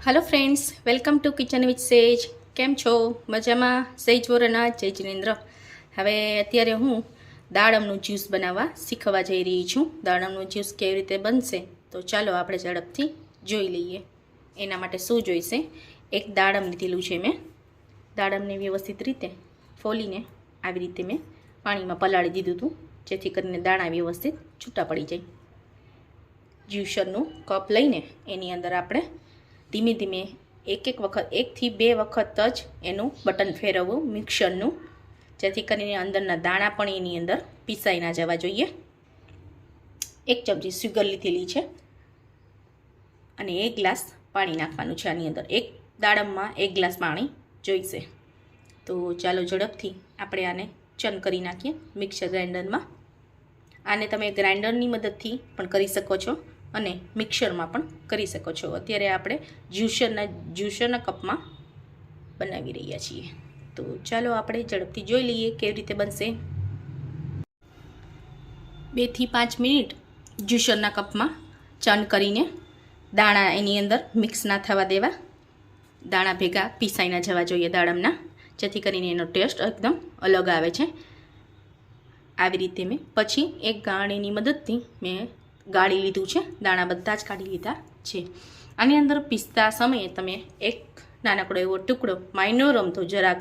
Hello friends, welcome to kitchen with सेज। केम छो? मजामा? सेज वोरना जय जिनेन्द्र। हवे अत्यारे हूँ दाड़मનું જ્યુસ બનાવવા શીખવા જઈ રહી છું। દાડમનું જ્યુસ કેવી રીતે બનશે તો ચાલો આપણે ઝડપથી જોઈ લઈએ। એના માટે શું જોઈશે? એક દાડમ લીધેલું છે મેં। દાડમને વ્યવસ્થિત રીતે ફોલીને આવી રીતે મેં પાણીમાં પલાળી દીધું હતું, જેથી કરીને દાણા વ્યવસ્થિત છૂટા પડી જાય। જ્યુસરનું કપ લઈને એની અંદર આપણે ધીમે ધીમે એક વખત 1 થી 2 વખત જ એનું બટન ફેરવવું મિક્સરનું, જેથી કરીને અંદરના દાણા પણ એની અંદર પીસાઈ ના જવા જોઈએ। 1 ચમચી સુગર લીધેલી છે અને 1 ગ્લાસ પાણી નાખવાનું છે આની અંદર। એક દાડમમાં 1 ગ્લાસ પાણી જોઈશે। તો ચાલો ઝડપથી આપણે આને ચન કરી નાખીએ મિક્સર ગ્રાઇન્ડરમાં। આને તમે ગ્રાઇન્ડરની મદદથી પણ કરી શકો છો અને મિક્સરમાં પણ કરી શકો છો। અત્યારે આપણે જ્યુસરના કપમાં બનાવી રહ્યા છીએ। તો ચાલો આપણે ઝડપથી જોઈ લઈએ કેવી રીતે બનશે। 2 થી 5 મિનિટ જ્યુસરના કપમાં ચન કરીને દાણા એની અંદર મિક્સ ના થવા દેવા। દાણા ભેગા પીસાઈ ના જવા જોઈએ દાડમના, જેથી કરીને એનો ટેસ્ટ એકદમ અલગ આવે છે। આવી રીતે મેં પછી એક ગાળણીની મદદથી મેં ગાળી લીધું છે, દાણા બધા જ કાઢી લીધા છે। આની અંદર પીસતા સમયે તમે એક નાનકડો એવો ટુકડો માઇનોર અમથો જરાક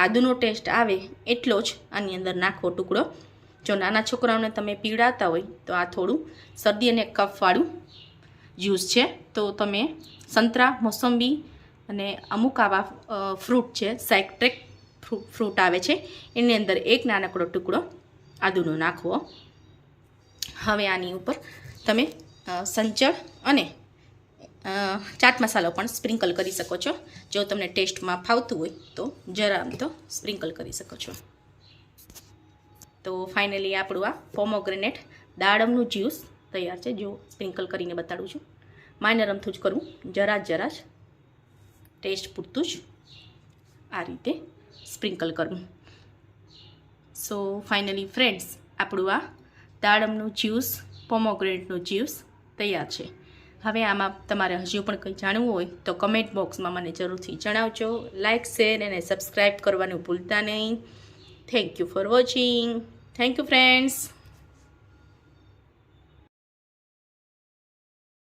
આદુનો ટેસ્ટ આવે એટલો જ આની અંદર નાખવો ટુકડો। જો નાના છોકરાઓને તમે પીવડાવતા હોય તો આ થોડું શરદી અને કફવાળું જ્યુસ છે, તો તમે સંતરા, મોસંબી અને અમુક આવા ફ્રૂટ છે, સાઇટ્રિક ફ્રૂટ આવે છે, એની અંદર એક નાનકડો ટુકડો આદુનો નાખવો। હવે આની ઉપર તમે સંચળ અને ચાટ મસાલો પણ સ્પ્રિંકલ કરી શકો છો। જો તમને ટેસ્ટમાં ફાવતું હોય તો જરા આમ તો સ્પ્રિંકલ કરી શકો છો। તો ફાઇનલી આપણું આ પોમોગ્રેનેટ દાડમનું જ્યુસ તૈયાર છે। જો સ્પ્રિંકલ કરીને બતાડું છું, માઇનર અમથું જ કરવું, જરા જ ટેસ્ટ પૂરતું જ આ રીતે સ્પ્રિંકલ કરવું। સો ફાઇનલી ફ્રેન્ડ્સ, આપણું આ દાડમનું જ્યુસ, પોમોગ્રેનેટનું જ્યુસ તૈયાર છે। હવે આમાં તમારે હજુ પણ કંઈ જાણવું હોય તો કમેન્ટ બોક્સમાં મને જરૂરથી જણાવજો। લાઇક, શેર અને સબસ્ક્રાઈબ કરવાનું ભૂલતા નહીં। Thank you for watching. Thank you friends.